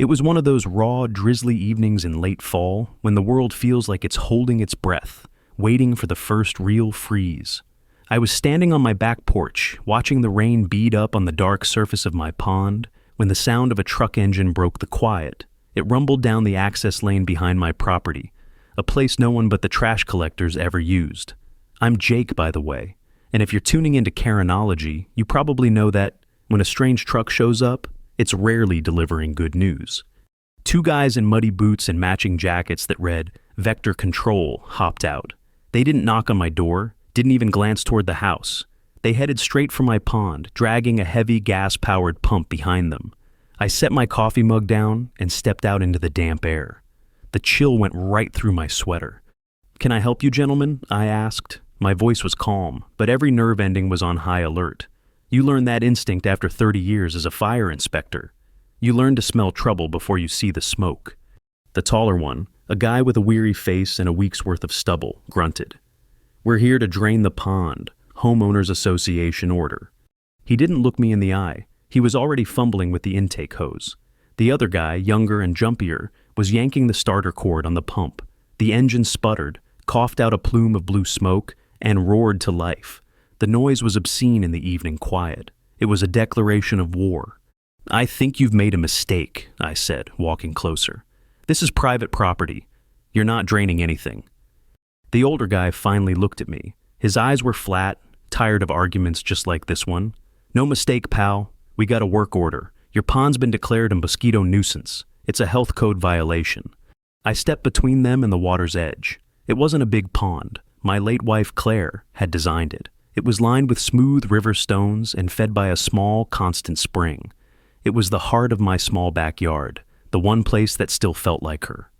It was one of those raw, drizzly evenings in late fall when the world feels like it's holding its breath, waiting for the first real freeze. I was standing on my back porch, watching the rain bead up on the dark surface of my pond, when the sound of a truck engine broke the quiet. It rumbled down the access lane behind my property, a place no one but the trash collectors ever used. I'm Jake, by the way, and if you're tuning into Karenology, you probably know that when a strange truck shows up, it's rarely delivering good news. Two guys in muddy boots and matching jackets that read Vector Control hopped out. They didn't knock on my door, didn't even glance toward the house. They headed straight for my pond, dragging a heavy gas-powered pump behind them. I set my coffee mug down and stepped out into the damp air. The chill went right through my sweater. "Can I help you, gentlemen?" I asked. My voice was calm, but every nerve ending was on high alert. You learn that instinct after 30 years as a fire inspector. You learn to smell trouble before you see the smoke. The taller one, a guy with a weary face and a week's worth of stubble, grunted. "We're here to drain the pond. Homeowners Association order." He didn't look me in the eye. He was already fumbling with the intake hose. The other guy, younger and jumpier, was yanking the starter cord on the pump. The engine sputtered, coughed out a plume of blue smoke, and roared to life. The noise was obscene in the evening quiet. It was a declaration of war. "I think you've made a mistake," I said, walking closer. "This is private property. You're not draining anything." The older guy finally looked at me. His eyes were flat, tired of arguments just like this one. "No mistake, pal. We got a work order. Your pond's been declared a mosquito nuisance. It's a health code violation." I stepped between them and the water's edge. It wasn't a big pond. My late wife, Claire, had designed it. It was lined with smooth river stones and fed by a small, constant spring. It was the heart of my small backyard, the one place that still felt like her.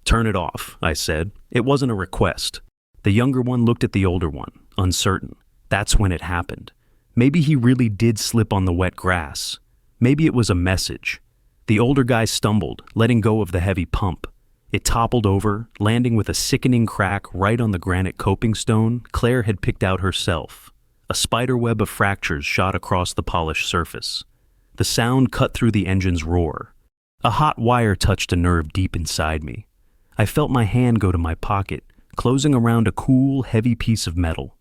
"Turn it off," I said. It wasn't a request. The younger one looked at the older one, uncertain. That's when it happened. Maybe he really did slip on the wet grass. Maybe it was a message. The older guy stumbled, letting go of the heavy pump. It toppled over, landing with a sickening crack right on the granite coping stone Claire had picked out herself. A spiderweb of fractures shot across the polished surface. The sound cut through the engine's roar. A hot wire touched a nerve deep inside me. I felt my hand go to my pocket, closing around a cool, heavy piece of metal.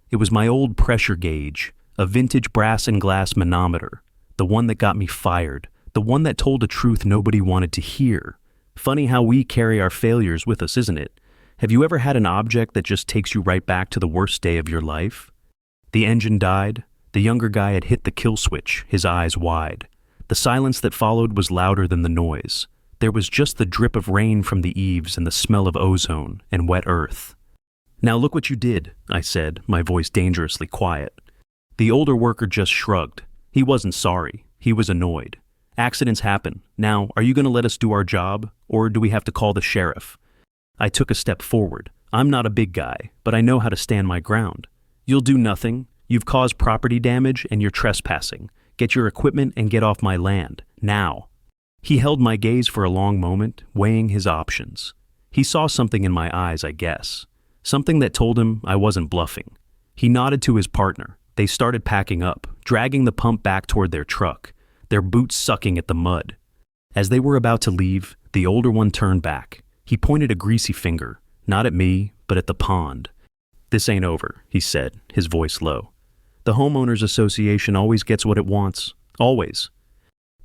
It was my old pressure gauge, a vintage brass and glass manometer, the one that got me fired, the one that told a truth nobody wanted to hear. Funny how we carry our failures with us, isn't it? Have you ever had an object that just takes you right back to the worst day of your life? The engine died. The younger guy had hit the kill switch, his eyes wide. The silence that followed was louder than the noise. There was just the drip of rain from the eaves and the smell of ozone and wet earth. "Now look what you did," I said, my voice dangerously quiet. The older worker just shrugged. He wasn't sorry. He was annoyed. "Accidents happen. Now, are you going to let us do our job, or do we have to call the sheriff?" I took a step forward. I'm not a big guy, but I know how to stand my ground. "You'll do nothing. You've caused property damage and you're trespassing. Get your equipment and get off my land. Now." He held my gaze for a long moment, weighing his options. He saw something in my eyes, I guess. Something that told him I wasn't bluffing. He nodded to his partner. They started packing up, dragging the pump back toward their truck, their boots sucking at the mud. As they were about to leave, the older one turned back. He pointed a greasy finger, not at me, but at the pond. "This ain't over," he said, his voice low. "The Homeowners Association always gets what it wants. Always."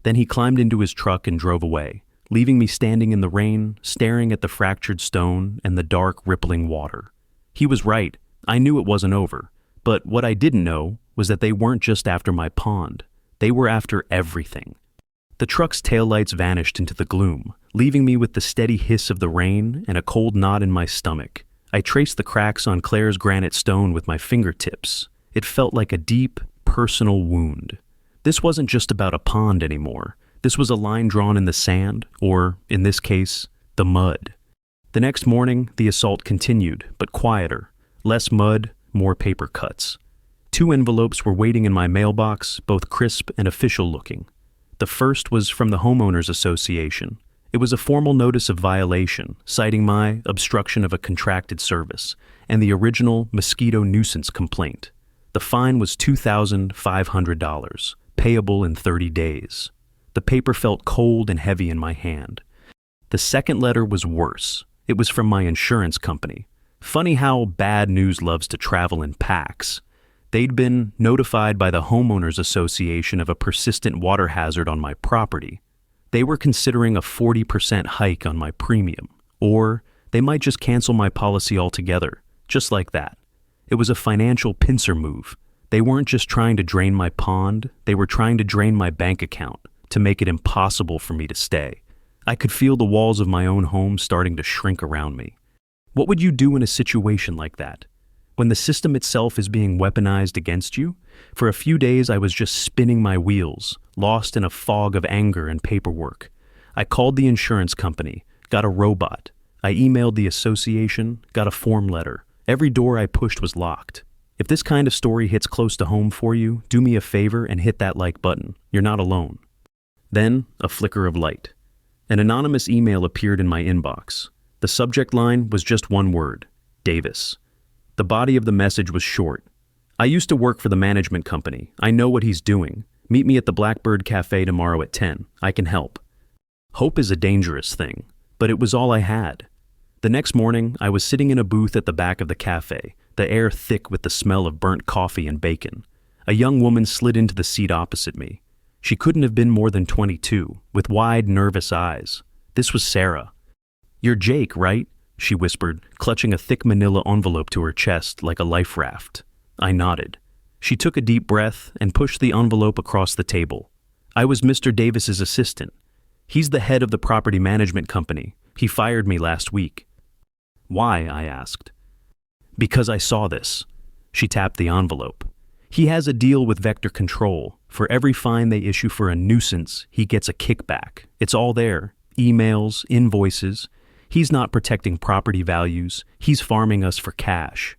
Then he climbed into his truck and drove away, leaving me standing in the rain, staring at the fractured stone and the dark, rippling water. He was right. I knew it wasn't over. But what I didn't know was that they weren't just after my pond. They were after everything. The truck's taillights vanished into the gloom, leaving me with the steady hiss of the rain and a cold knot in my stomach. I traced the cracks on Claire's granite stone with my fingertips. It felt like a deep, personal wound. This wasn't just about a pond anymore. This was a line drawn in the sand, or, in this case, the mud. The next morning, the assault continued, but quieter. Less mud, more paper cuts. 2 envelopes were waiting in my mailbox, both crisp and official-looking. The first was from the Homeowners Association. It was a formal notice of violation, citing my obstruction of a contracted service, and the original mosquito nuisance complaint. The fine was $2,500, payable in 30 days. The paper felt cold and heavy in my hand. The second letter was worse. It was from my insurance company. Funny how bad news loves to travel in packs. They'd been notified by the Homeowners Association of a persistent water hazard on my property. They were considering a 40% hike on my premium, or they might just cancel my policy altogether, just like that. It was a financial pincer move. They weren't just trying to drain my pond, they were trying to drain my bank account to make it impossible for me to stay. I could feel the walls of my own home starting to shrink around me. What would you do in a situation like that? When the system itself is being weaponized against you? For a few days I was just spinning my wheels, lost in a fog of anger and paperwork. I called the insurance company, got a robot. I emailed the association, got a form letter. Every door I pushed was locked. If this kind of story hits close to home for you, do me a favor and hit that like button. You're not alone. Then, a flicker of light. An anonymous email appeared in my inbox. The subject line was just one word: Davis. The body of the message was short. I used to work for the management company. I know what he's doing. Meet me at the Blackbird Cafe tomorrow at 10. I can help. Hope is a dangerous thing, but it was all I had. The next morning, I was sitting in a booth at the back of the cafe, the air thick with the smell of burnt coffee and bacon. A young woman slid into the seat opposite me. She couldn't have been more than 22, with wide, nervous eyes. This was Sarah. "You're Jake, right?" she whispered, clutching a thick manila envelope to her chest like a life raft. I nodded. She took a deep breath and pushed the envelope across the table. "I was Mr. Davis's assistant. He's the head of the property management company. He fired me last week." "Why?" I asked. "Because I saw this." She tapped the envelope. "He has a deal with Vector Control. For every fine they issue for a nuisance, he gets a kickback. It's all there. Emails, invoices. He's not protecting property values. He's farming us for cash."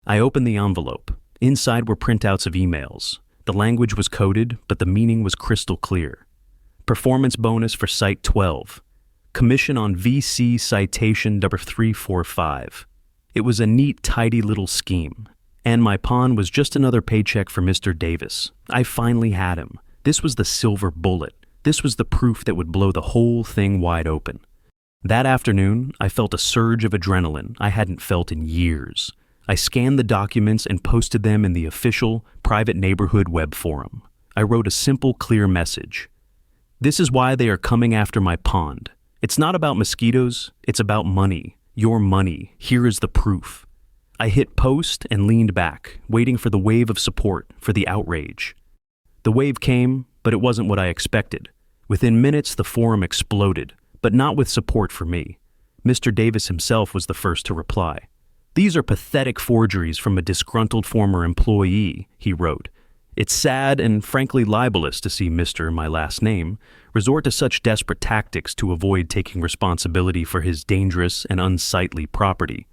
I opened the envelope. Inside were printouts of emails. The language was coded, but the meaning was crystal clear. Performance bonus for Site 12. Commission on VC citation number 345. It was a neat, tidy little scheme. And my pawn was just another paycheck for Mr. Davis. I finally had him. This was the silver bullet. This was the proof that would blow the whole thing wide open. That afternoon, I felt a surge of adrenaline I hadn't felt in years. I scanned the documents and posted them in the official private neighborhood web forum. I wrote a simple, clear message. "This is why they are coming after my pond. It's not about mosquitoes, it's about money. Your money. Here is the proof." I hit post and leaned back, waiting for the wave of support, for the outrage. The wave came, but it wasn't what I expected. Within minutes, the forum exploded, but not with support for me. Mr. Davis himself was the first to reply. "These are pathetic forgeries from a disgruntled former employee," he wrote. "It's sad and frankly libelous to see Mr., my last name, resort to such desperate tactics to avoid taking responsibility for his dangerous and unsightly property."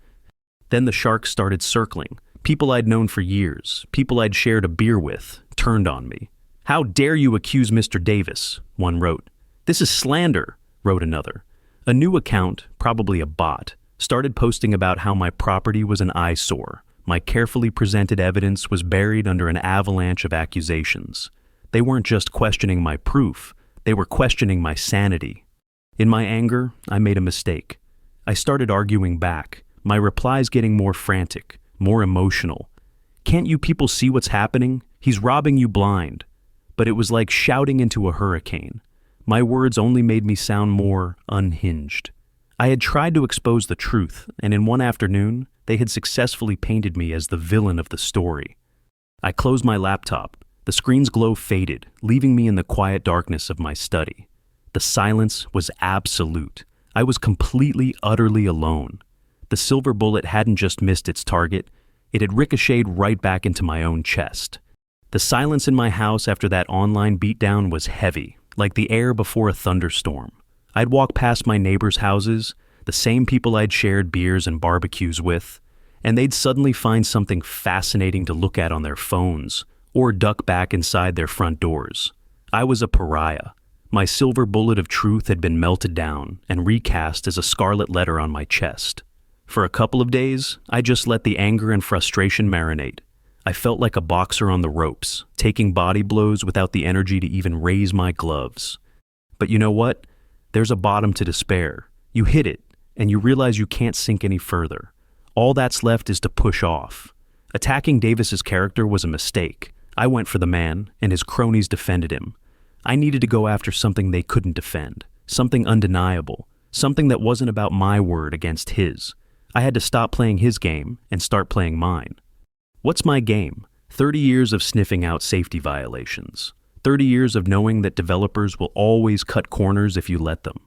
Then the sharks started circling. People I'd known for years, people I'd shared a beer with, turned on me. "How dare you accuse Mr. Davis?" one wrote. "This is slander," wrote another. A new account, probably a bot, started posting about how my property was an eyesore. My carefully presented evidence was buried under an avalanche of accusations. They weren't just questioning my proof, they were questioning my sanity. In my anger, I made a mistake. I started arguing back, my replies getting more frantic, more emotional. "Can't you people see what's happening? He's robbing you blind." But it was like shouting into a hurricane. My words only made me sound more unhinged. I had tried to expose the truth, and in one afternoon, they had successfully painted me as the villain of the story. I closed my laptop. The screen's glow faded, leaving me in the quiet darkness of my study. The silence was absolute. I was completely, utterly alone. The silver bullet hadn't just missed its target, it had ricocheted right back into my own chest. The silence in my house after that online beatdown was heavy, like the air before a thunderstorm. I'd walk past my neighbors' houses, the same people I'd shared beers and barbecues with, and they'd suddenly find something fascinating to look at on their phones, or duck back inside their front doors. I was a pariah. My silver bullet of truth had been melted down and recast as a scarlet letter on my chest. For a couple of days, I just let the anger and frustration marinate. I felt like a boxer on the ropes, taking body blows without the energy to even raise my gloves. But you know what? There's a bottom to despair. You hit it, and you realize you can't sink any further. All that's left is to push off. Attacking Davis's character was a mistake. I went for the man, and his cronies defended him. I needed to go after something they couldn't defend, something undeniable, something that wasn't about my word against his. I had to stop playing his game and start playing mine. What's my game? 30 years of sniffing out safety violations. 30 years of knowing that developers will always cut corners if you let them.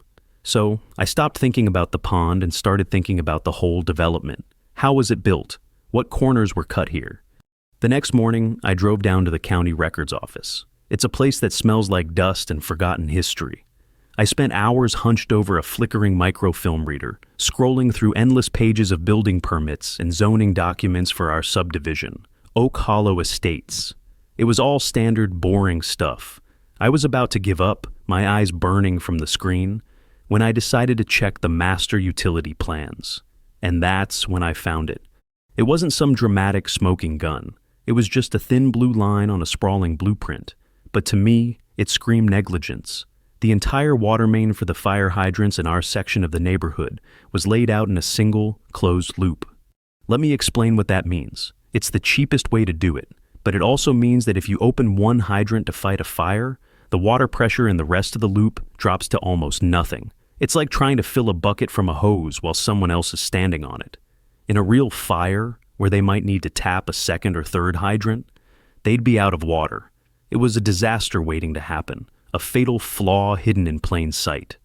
So I stopped thinking about the pond and started thinking about the whole development. How was it built? What corners were cut here? The next morning, I drove down to the county records office. It's a place that smells like dust and forgotten history. I spent hours hunched over a flickering microfilm reader, scrolling through endless pages of building permits and zoning documents for our subdivision, Oak Hollow Estates. It was all standard, boring stuff. I was about to give up, my eyes burning from the screen, when I decided to check the master utility plans. And that's when I found it. It wasn't some dramatic smoking gun. It was just a thin blue line on a sprawling blueprint. But to me, it screamed negligence. The entire water main for the fire hydrants in our section of the neighborhood was laid out in a single, closed loop. Let me explain what that means. It's the cheapest way to do it, but it also means that if you open one hydrant to fight a fire, the water pressure in the rest of the loop drops to almost nothing. It's like trying to fill a bucket from a hose while someone else is standing on it. In a real fire, where they might need to tap a second or third hydrant, they'd be out of water. It was a disaster waiting to happen, a fatal flaw hidden in plain sight.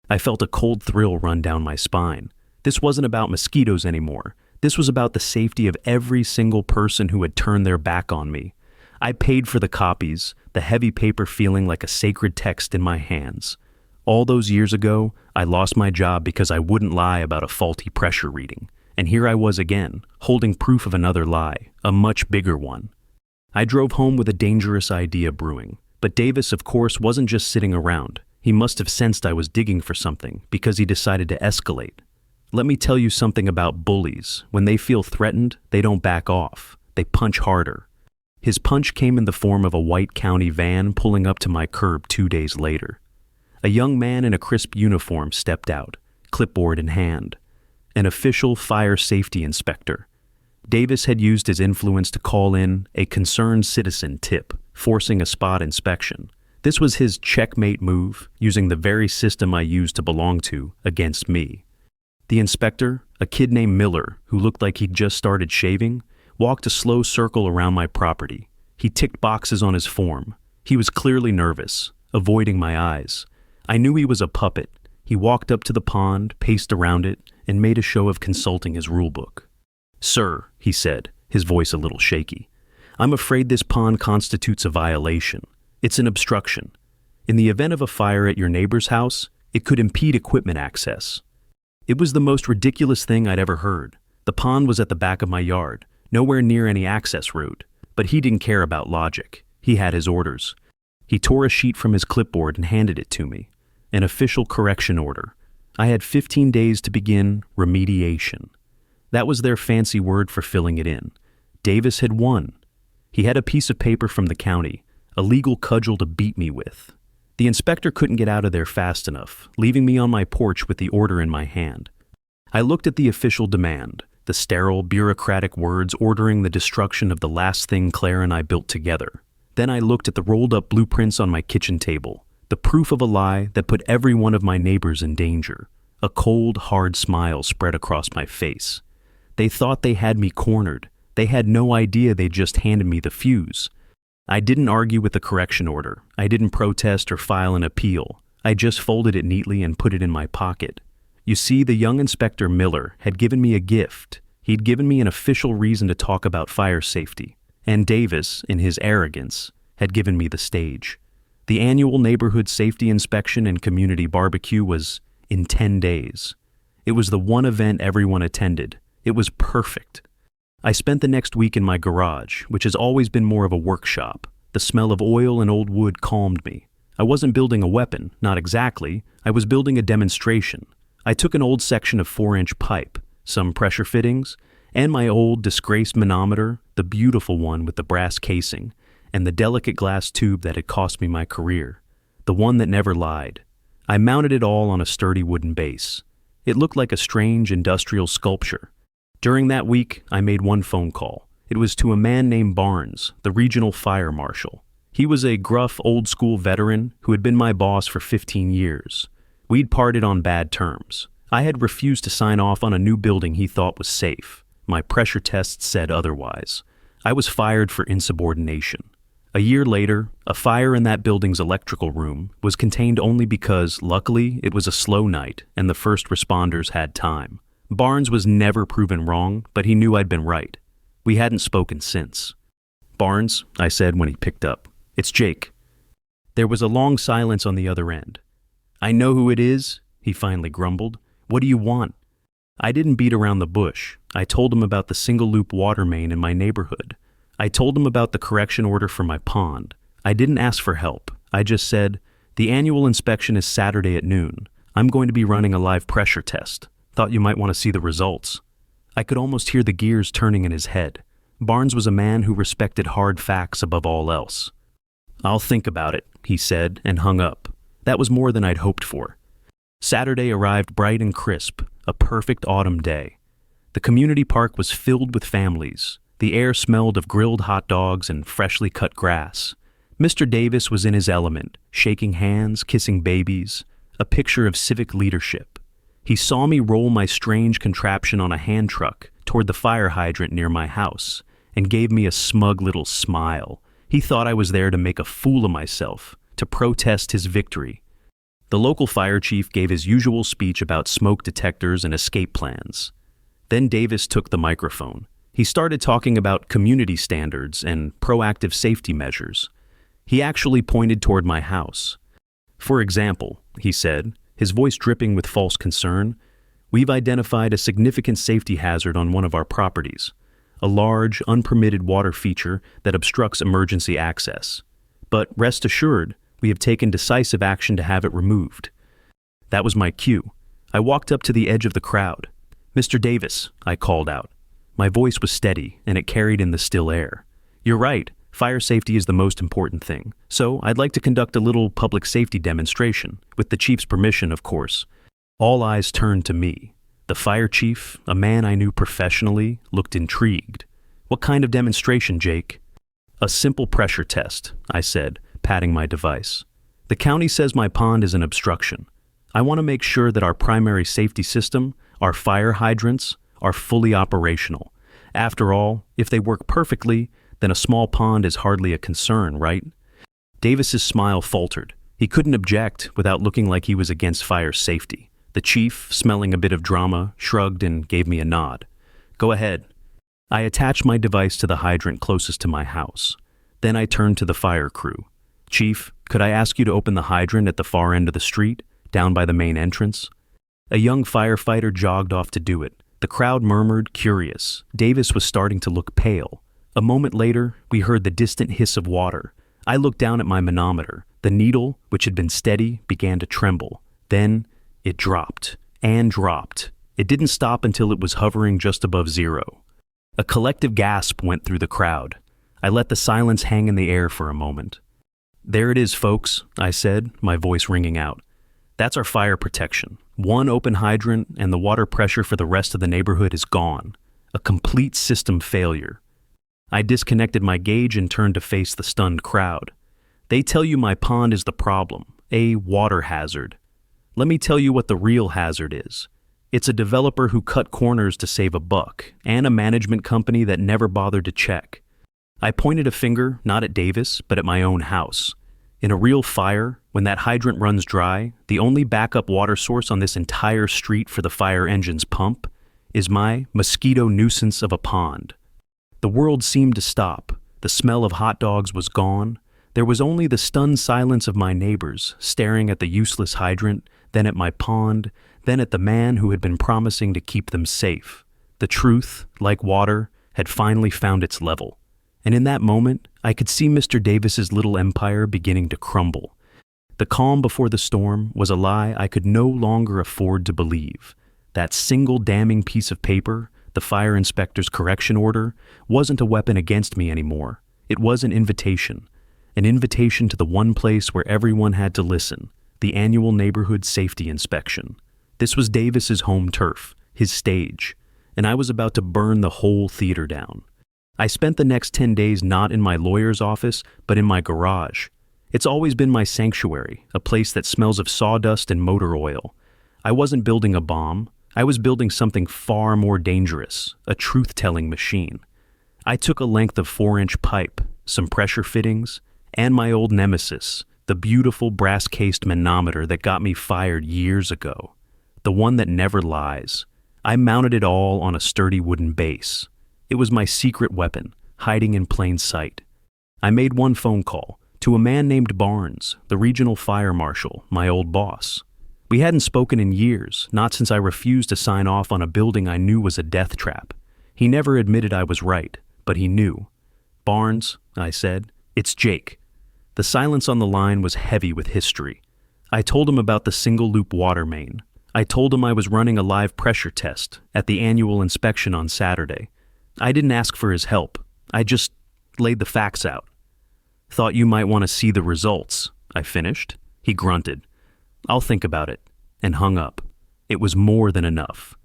I felt a cold thrill run down my spine. This wasn't about mosquitoes anymore. This was about the safety of every single person who had turned their back on me. I paid for the copies, the heavy paper feeling like a sacred text in my hands. All those years ago, I lost my job because I wouldn't lie about a faulty pressure reading. And here I was again, holding proof of another lie, a much bigger one. I drove home with a dangerous idea brewing. But Davis, of course, wasn't just sitting around. He must have sensed I was digging for something because he decided to escalate. Let me tell you something about bullies. When they feel threatened, they don't back off. They punch harder. His punch came in the form of a white county van pulling up to my curb 2 days later. A young man in a crisp uniform stepped out, clipboard in hand. An official fire safety inspector. Davis had used his influence to call in a concerned citizen tip, forcing a spot inspection. This was his checkmate move, using the very system I used to belong to, against me. The inspector, a kid named Miller, who looked like he'd just started shaving, walked a slow circle around my property. He ticked boxes on his form. He was clearly nervous, avoiding my eyes. I knew he was a puppet. He walked up to the pond, paced around it, and made a show of consulting his rulebook. "Sir," he said, his voice a little shaky, "I'm afraid this pond constitutes a violation. It's an obstruction. In the event of a fire at your neighbor's house, it could impede equipment access." It was the most ridiculous thing I'd ever heard. The pond was at the back of my yard, nowhere near any access road, but he didn't care about logic. He had his orders. He tore a sheet from his clipboard and handed it to me. An official correction order. I had 15 days to begin remediation. That was their fancy word for filling it in. Davis had won. He had a piece of paper from the county, a legal cudgel to beat me with. The inspector couldn't get out of there fast enough, leaving me on my porch with the order in my hand. I looked at the official demand, the sterile, bureaucratic words ordering the destruction of the last thing Claire and I built together. Then I looked at the rolled-up blueprints on my kitchen table, the proof of a lie that put every one of my neighbors in danger. A cold, hard smile spread across my face. They thought they had me cornered. They had no idea they'd just handed me the fuse. I didn't argue with the correction order. I didn't protest or file an appeal. I just folded it neatly and put it in my pocket. You see, the young Inspector Miller had given me a gift. He'd given me an official reason to talk about fire safety. And Davis, in his arrogance, had given me the stage. The annual neighborhood safety inspection and community barbecue was in 10 days. It was the one event everyone attended. It was perfect. I spent the next week in my garage, which has always been more of a workshop. The smell of oil and old wood calmed me. I wasn't building a weapon, not exactly. I was building a demonstration. I took an old section of 4-inch pipe, some pressure fittings, and my old, disgraced manometer, the beautiful one with the brass casing, and the delicate glass tube that had cost me my career, the one that never lied. I mounted it all on a sturdy wooden base. It looked like a strange industrial sculpture. During that week, I made one phone call. It was to a man named Barnes, the regional fire marshal. He was a gruff, old-school veteran who had been my boss for 15 years. We'd parted on bad terms. I had refused to sign off on a new building he thought was safe. My pressure tests said otherwise. I was fired for insubordination. A year later, a fire in that building's electrical room was contained only because, luckily, it was a slow night and the first responders had time. Barnes was never proven wrong, but he knew I'd been right. We hadn't spoken since. "Barnes," I said when he picked up. "It's Jake." There was a long silence on the other end. "I know who it is," he finally grumbled. "What do you want?" I didn't beat around the bush. I told him about the single-loop water main in my neighborhood. I told him about the correction order for my pond. I didn't ask for help. I just said, "The annual inspection is Saturday at noon. I'm going to be running a live pressure test. Thought you might want to see the results." I could almost hear the gears turning in his head. Barnes was a man who respected hard facts above all else. "I'll think about it," he said, and hung up. That was more than I'd hoped for. Saturday arrived bright and crisp, a perfect autumn day. The community park was filled with families. The air smelled of grilled hot dogs and freshly cut grass. Mr. Davis was in his element, shaking hands, kissing babies, a picture of civic leadership. He saw me roll my strange contraption on a hand truck toward the fire hydrant near my house and gave me a smug little smile. He thought I was there to make a fool of myself, to protest his victory. The local fire chief gave his usual speech about smoke detectors and escape plans. Then Davis took the microphone. He started talking about community standards and proactive safety measures. He actually pointed toward my house. "For example," he said, his voice dripping with false concern, "we've identified a significant safety hazard on one of our properties, a large, unpermitted water feature that obstructs emergency access. But rest assured, we have taken decisive action to have it removed." That was my cue. I walked up to the edge of the crowd. "Mr. Davis," I called out. My voice was steady, and it carried in the still air. "You're right. Fire safety is the most important thing. So I'd like to conduct a little public safety demonstration, with the chief's permission, of course." All eyes turned to me. The fire chief, a man I knew professionally, looked intrigued. "What kind of demonstration, Jake?" "A simple pressure test," I said, patting my device. "The county says my pond is an obstruction. I want to make sure that our primary safety system, our fire hydrants, are fully operational. After all, if they work perfectly, then a small pond is hardly a concern, right?" Davis's smile faltered. He couldn't object without looking like he was against fire safety. The chief, smelling a bit of drama, shrugged and gave me a nod. "Go ahead." I attached my device to the hydrant closest to my house. Then I turned to the fire crew. "Chief, could I ask you to open the hydrant at the far end of the street, down by the main entrance?" A young firefighter jogged off to do it. The crowd murmured, curious. Davis was starting to look pale. A moment later, we heard the distant hiss of water. I looked down at my manometer. The needle, which had been steady, began to tremble. Then it dropped and dropped. It didn't stop until it was hovering just above zero. A collective gasp went through the crowd. I let the silence hang in the air for a moment. "There it is, folks," I said, my voice ringing out. "That's our fire protection. One open hydrant and the water pressure for the rest of the neighborhood is gone. A complete system failure." I disconnected my gauge and turned to face the stunned crowd. "They tell you my pond is the problem, a water hazard. Let me tell you what the real hazard is. It's a developer who cut corners to save a buck, and a management company that never bothered to check." I pointed a finger, not at Davis, but at my own house. In a real fire, when that hydrant runs dry, the only backup water source on this entire street for the fire engine's pump is my mosquito nuisance of a pond. The world seemed to stop. The smell of hot dogs was gone. There was only the stunned silence of my neighbors, staring at the useless hydrant, then at my pond, then at the man who had been promising to keep them safe. The truth, like water, had finally found its level. And in that moment, I could see Mr. Davis's little empire beginning to crumble. The calm before the storm was a lie I could no longer afford to believe. That single damning piece of paper, The fire inspector's correction order wasn't a weapon against me anymore. It was an invitation to the one place where everyone had to listen, the annual neighborhood safety inspection. This was Davis's home turf, his stage, and I was about to burn the whole theater down. I spent the next 10 days not in my lawyer's office, but in my garage. It's always been my sanctuary, a place that smells of sawdust and motor oil. I wasn't building a bomb. I was building something far more dangerous, a truth-telling machine. I took a length of 4-inch pipe, some pressure fittings, and my old nemesis, the beautiful brass-cased manometer that got me fired years ago. The one that never lies. I mounted it all on a sturdy wooden base. It was my secret weapon, hiding in plain sight. I made one phone call to a man named Barnes, the regional fire marshal, my old boss. We hadn't spoken in years, not since I refused to sign off on a building I knew was a death trap. He never admitted I was right, but he knew. "Barnes," I said, "it's Jake." The silence on the line was heavy with history. I told him about the single-loop water main. I told him I was running a live pressure test at the annual inspection on Saturday. I didn't ask for his help. I just laid the facts out. "Thought you might want to see the results," I finished. He grunted. "I'll think about it," and hung up. It was more than enough.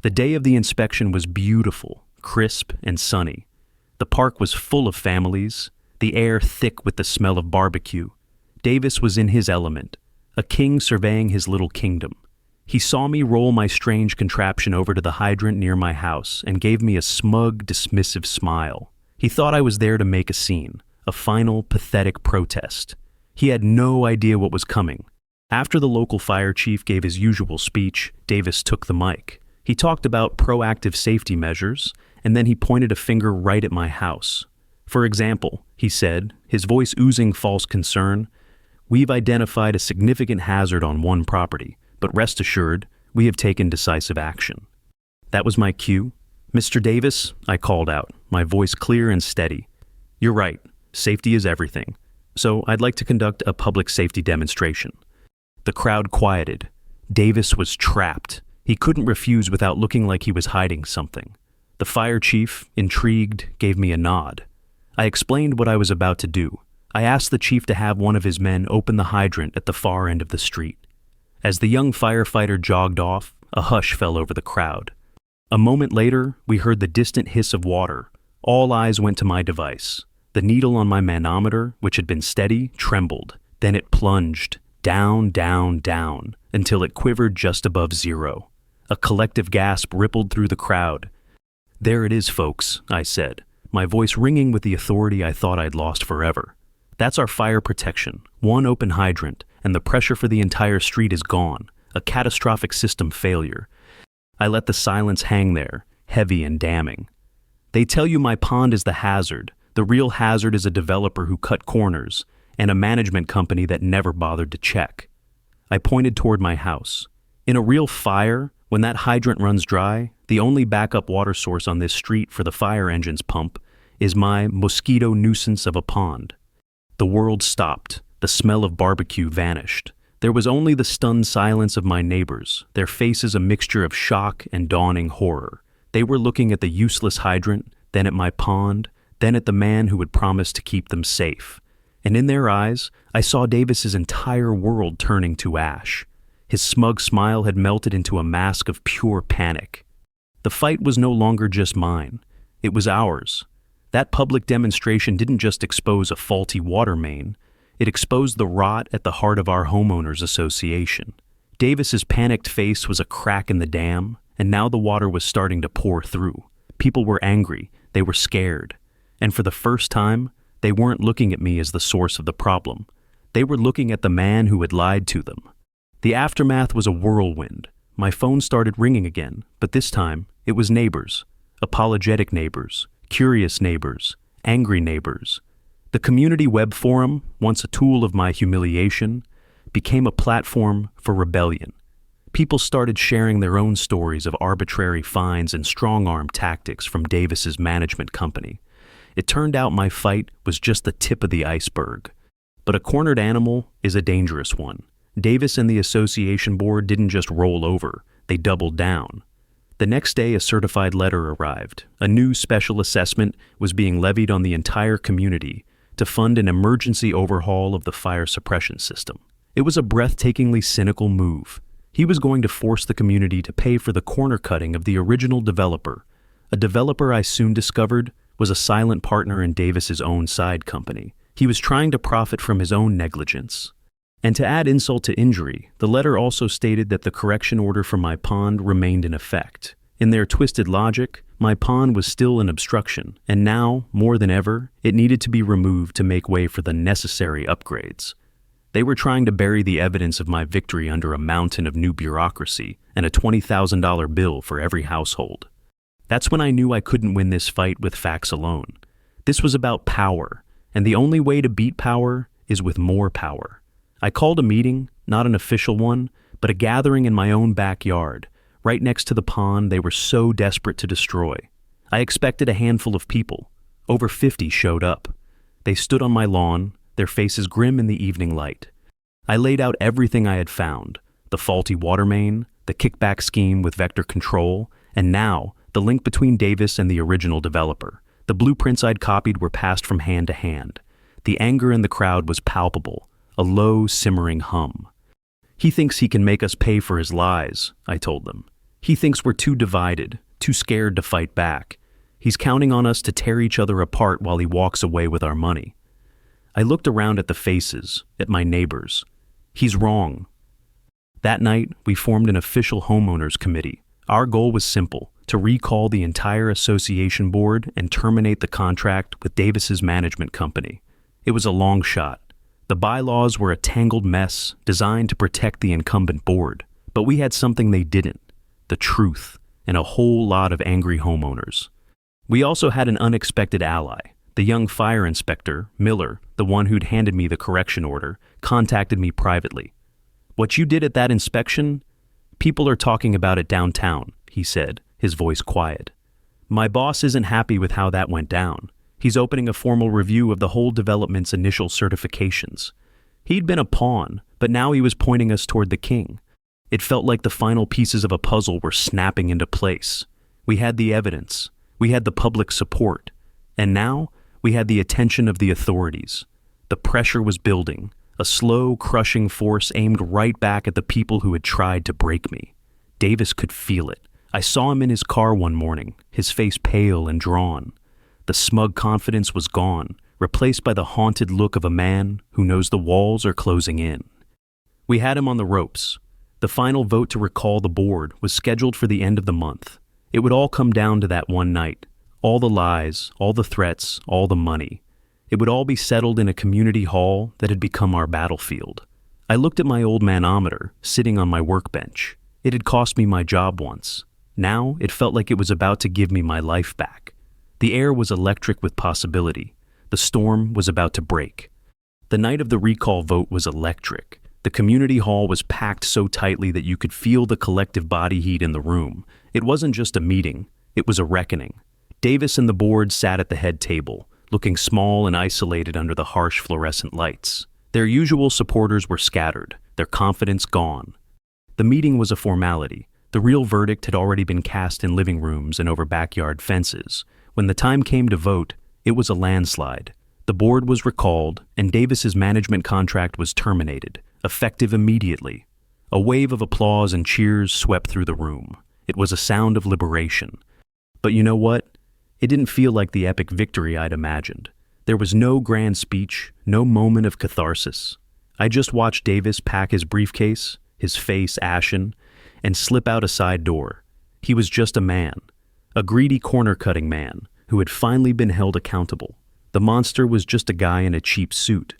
The day of the inspection was beautiful, crisp, and sunny. The park was full of families, the air thick with the smell of barbecue. Davis was in his element, a king surveying his little kingdom. He saw me roll my strange contraption over to the hydrant near my house and gave me a smug, dismissive smile. He thought I was there to make a scene, a final, pathetic protest. He had no idea what was coming. After the local fire chief gave his usual speech, Davis took the mic. He talked about proactive safety measures, and then he pointed a finger right at my house. "For example," he said, his voice oozing false concern, "we've identified a significant hazard on one property, but rest assured, we have taken decisive action." That was my cue. "Mr. Davis," I called out, my voice clear and steady. "You're right, safety is everything. So I'd like to conduct a public safety demonstration." The crowd quieted. Davis was trapped. He couldn't refuse without looking like he was hiding something. The fire chief, intrigued, gave me a nod. I explained what I was about to do. I asked the chief to have one of his men open the hydrant at the far end of the street. As the young firefighter jogged off, a hush fell over the crowd. A moment later, we heard the distant hiss of water. All eyes went to my device. The needle on my manometer, which had been steady, trembled. Then it plunged, down, down, down, until it quivered just above zero. A collective gasp rippled through the crowd. "There it is, folks," I said, my voice ringing with the authority I thought I'd lost forever. "That's our fire protection. One open hydrant, and the pressure for the entire street is gone. A catastrophic system failure." I let the silence hang there, heavy and damning. "They tell you my pond is the hazard. The real hazard is a developer who cut corners, and a management company that never bothered to check." I pointed toward my house. "In a real fire, when that hydrant runs dry, the only backup water source on this street for the fire engine's pump is my mosquito nuisance of a pond." The world stopped. The smell of barbecue vanished. There was only the stunned silence of my neighbors, their faces a mixture of shock and dawning horror. They were looking at the useless hydrant, then at my pond, then at the man who had promised to keep them safe. And in their eyes, I saw Davis's entire world turning to ash. His smug smile had melted into a mask of pure panic. The fight was no longer just mine. It was ours. That public demonstration didn't just expose a faulty water main. It exposed the rot at the heart of our Homeowners Association. Davis's panicked face was a crack in the dam, and now the water was starting to pour through. People were angry. They were scared. And for the first time, they weren't looking at me as the source of the problem. They were looking at the man who had lied to them. The aftermath was a whirlwind. My phone started ringing again, but this time it was neighbors. Apologetic neighbors, curious neighbors, angry neighbors. The community web forum, once a tool of my humiliation, became a platform for rebellion. People started sharing their own stories of arbitrary fines and strong-arm tactics from Davis's management company. It turned out my fight was just the tip of the iceberg. But a cornered animal is a dangerous one. Davis and the association board didn't just roll over, they doubled down. The next day, a certified letter arrived. A new special assessment was being levied on the entire community to fund an emergency overhaul of the fire suppression system. It was a breathtakingly cynical move. He was going to force the community to pay for the corner cutting of the original developer, a developer I soon discovered was a silent partner in Davis's own side company. He was trying to profit from his own negligence. And to add insult to injury, the letter also stated that the correction order for my pond remained in effect. In their twisted logic, my pond was still an obstruction, and now, more than ever, it needed to be removed to make way for the necessary upgrades. They were trying to bury the evidence of my victory under a mountain of new bureaucracy and a $20,000 bill for every household. That's when I knew I couldn't win this fight with facts alone. This was about power, and the only way to beat power is with more power. I called a meeting, not an official one, but a gathering in my own backyard, right next to the pond they were so desperate to destroy. I expected a handful of people. Over 50 showed up. They stood on my lawn, their faces grim in the evening light. I laid out everything I had found, the faulty water main, the kickback scheme with vector control, and now, the link between Davis and the original developer. The blueprints I'd copied were passed from hand to hand. The anger in the crowd was palpable, a low, simmering hum. He thinks he can make us pay for his lies, I told them. He thinks we're too divided, too scared to fight back. He's counting on us to tear each other apart while he walks away with our money. I looked around at the faces, at my neighbors. He's wrong. That night, we formed an official homeowners committee. Our goal was simple: to recall the entire association board and terminate the contract with Davis's management company. It was a long shot. The bylaws were a tangled mess designed to protect the incumbent board, but we had something they didn't: the truth, and a whole lot of angry homeowners. We also had an unexpected ally. The young fire inspector, Miller, the one who'd handed me the correction order, contacted me privately. "What you did at that inspection? People are talking about it downtown," he said, his voice quiet. "My boss isn't happy with how that went down. He's opening a formal review of the whole development's initial certifications. He'd been a pawn, but now he was pointing us toward the king. It felt like the final pieces of a puzzle were snapping into place. We had the evidence. We had the public support. And now, we had the attention of the authorities. The pressure was building, a slow, crushing force aimed right back at the people who had tried to break me. Davis could feel it. I saw him in his car one morning, his face pale and drawn. The smug confidence was gone, replaced by the haunted look of a man who knows the walls are closing in. We had him on the ropes. The final vote to recall the board was scheduled for the end of the month. It would all come down to that one night. All the lies, all the threats, all the money. It would all be settled in a community hall that had become our battlefield. I looked at my old manometer, sitting on my workbench. It had cost me my job once. Now it felt like it was about to give me my life back. The air was electric with possibility. The storm was about to break. The night of the recall vote was electric. The community hall was packed so tightly that you could feel the collective body heat in the room. It wasn't just a meeting, it was a reckoning. Davis and the board sat at the head table, looking small and isolated under the harsh fluorescent lights. Their usual supporters were scattered, their confidence gone. The meeting was a formality. The real verdict had already been cast in living rooms and over backyard fences. When the time came to vote, it was a landslide. The board was recalled, and Davis's management contract was terminated, effective immediately. A wave of applause and cheers swept through the room. It was a sound of liberation. But you know what? It didn't feel like the epic victory I'd imagined. There was no grand speech, no moment of catharsis. I just watched Davis pack his briefcase, his face ashen, and slip out a side door. He was just a man, a greedy corner-cutting man who had finally been held accountable. The monster was just a guy in a cheap suit.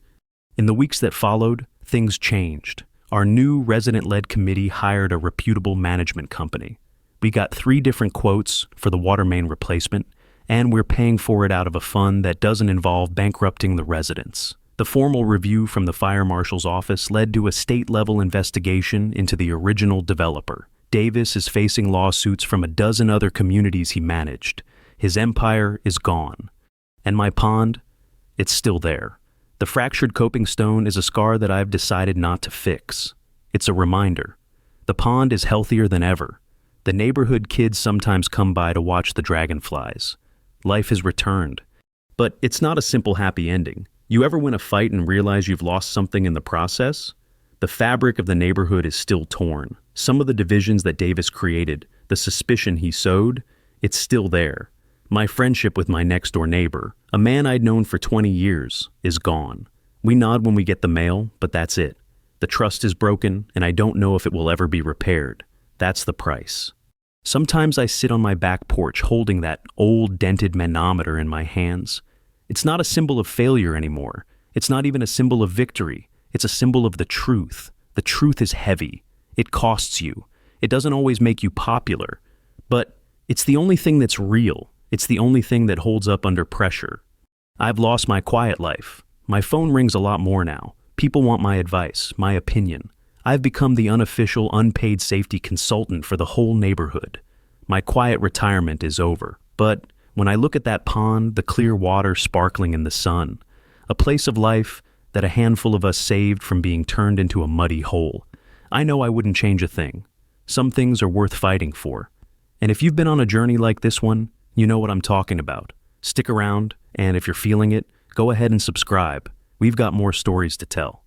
In the weeks that followed, things changed. Our new resident-led committee hired a reputable management company. We got 3 different quotes for the water main replacement, and we're paying for it out of a fund that doesn't involve bankrupting the residents. The formal review from the fire marshal's office led to a state-level investigation into the original developer. Davis is facing lawsuits from a dozen other communities he managed. His empire is gone. And my pond? It's still there. The fractured coping stone is a scar that I've decided not to fix. It's a reminder. The pond is healthier than ever. The neighborhood kids sometimes come by to watch the dragonflies. Life has returned. But it's not a simple happy ending. You ever win a fight and realize you've lost something in the process? The fabric of the neighborhood is still torn. Some of the divisions that Davis created, the suspicion he sowed, it's still there. My friendship with my next-door neighbor, a man I'd known for 20 years, is gone. We nod when we get the mail, but that's it. The trust is broken, and I don't know if it will ever be repaired. That's the price. Sometimes I sit on my back porch holding that old dented manometer in my hands. It's not a symbol of failure anymore. It's not even a symbol of victory. It's a symbol of the truth. The truth is heavy. It costs you. It doesn't always make you popular. But it's the only thing that's real. It's the only thing that holds up under pressure. I've lost my quiet life. My phone rings a lot more now. People want my advice, my opinion. I've become the unofficial, unpaid safety consultant for the whole neighborhood. My quiet retirement is over. But when I look at that pond, the clear water sparkling in the sun, a place of life that a handful of us saved from being turned into a muddy hole, I know I wouldn't change a thing. Some things are worth fighting for. And if you've been on a journey like this one, you know what I'm talking about. Stick around, and if you're feeling it, go ahead and subscribe. We've got more stories to tell.